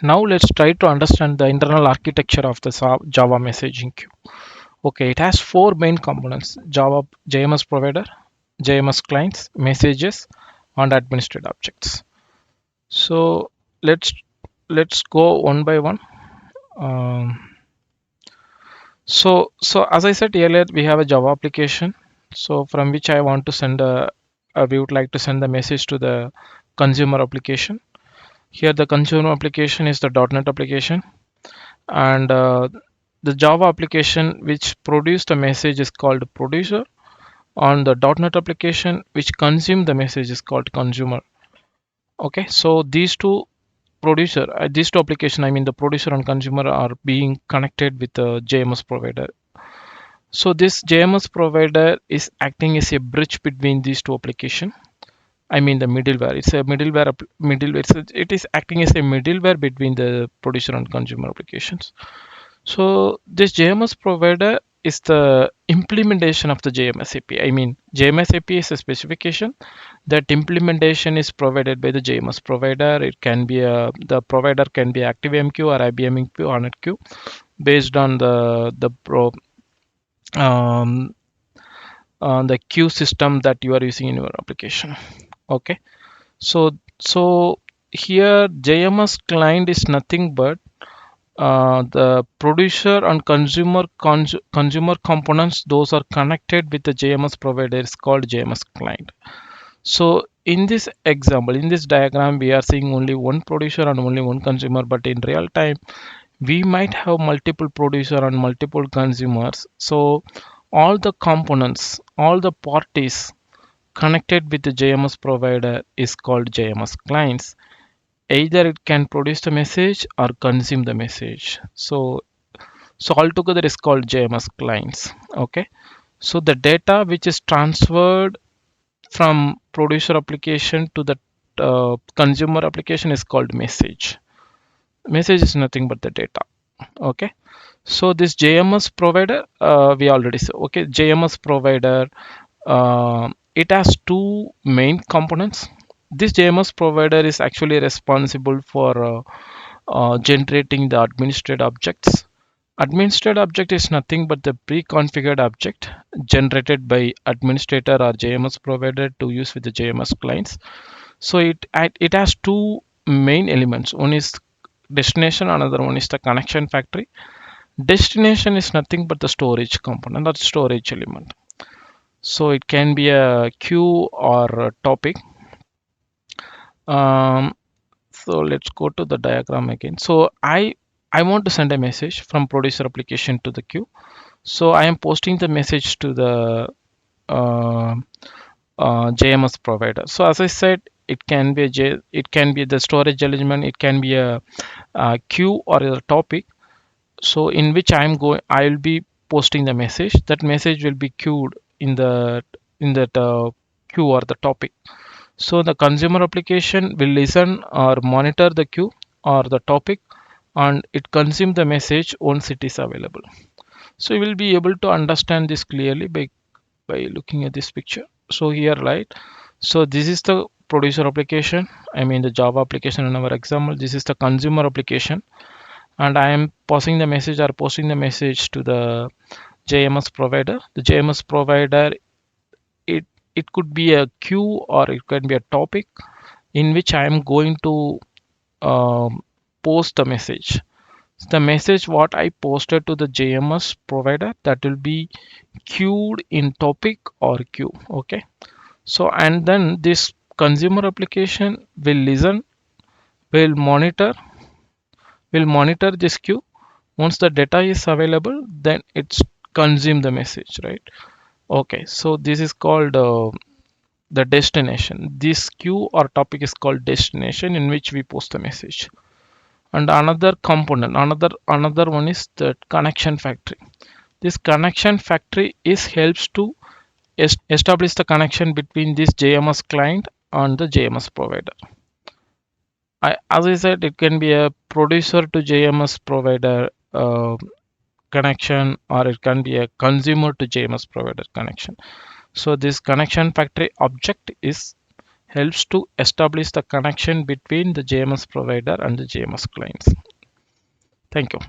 Now let's try to understand the internal architecture of the Java messaging queue. Okay, it has four main components: Java JMS provider, JMS clients, messages, and administrative objects. So let's let's go one by one. Um, so as I said earlier, we have a Java application. So from which I want to send we would like to send the message to the consumer application. Here the consumer application is the .NET application, and the Java application which produced the message is called producer. On the .NET application which consume the message is called consumer. Okay, so these two application, I mean the producer and consumer, are being connected with the JMS provider. So this JMS provider is acting as a bridge between these two applications. I mean the middleware. It's a middleware. It is acting as a middleware between the producer and consumer applications. So this JMS provider is the implementation of the JMS API. I mean, JMS API is a specification. That implementation is provided by the JMS provider. It can be the provider can be ActiveMQ or IBMQ or NetQ based on um, the queue system that you are using in your application. Okay, so here JMS client is nothing but the producer and consumer components, those are connected with the JMS provider, is called JMS client. So in this example, in this diagram, we are seeing only one producer and only one consumer, but in real time we might have multiple producer and multiple consumers. So all the components, all the parties connected with the JMS provider is called JMS clients. Either it can produce the message or consume the message. So altogether is called JMS clients. Okay, so the data which is transferred from producer application to the consumer application is called message. Message is nothing but the data. Okay, so this JMS provider, we already said. Okay, JMS provider, it has two main components. This JMS provider is actually responsible for generating the administrative objects. Administrative object is nothing but the pre-configured object generated by administrator or JMS provider to use with the JMS clients. So it has two main elements. One is destination, another one is the connection factory. Destination is nothing but the storage component or storage element. So it can be a queue or a topic. Um, so let's go to the diagram again. So I want to send a message from producer application to the queue. So I am posting the message to the uh, JMS provider. So as I said, it can be the storage element, it can be a queue or a topic. So in which I will be posting the message. That message will be queued in that queue or the topic. So the consumer application will listen or monitor the queue or the topic, and it consume the message once it is available. So you will be able to understand this clearly by looking at this picture. So here, right, so this is the producer application, I mean the Java application in our example. This is the consumer application, and I am passing the message or posting the message to the JMS provider. The JMS provider, it it could be a queue or it can be a topic in which I am going to post the message. The message what I posted to the JMS provider, that will be queued in topic or queue. Okay, so and then this consumer application will monitor will monitor this queue. Once the data is available, then it's consume the message, right? Okay, so this is called the destination. This queue or topic is called destination, in which we post the message. And another component, another one is the connection factory. This connection factory is helps to establish the connection between this JMS client and the JMS provider. As I said, it can be a producer to JMS provider connection, or it can be a consumer to JMS provider connection. So this connection factory object is helps to establish the connection between the JMS provider and the JMS clients. Thank you.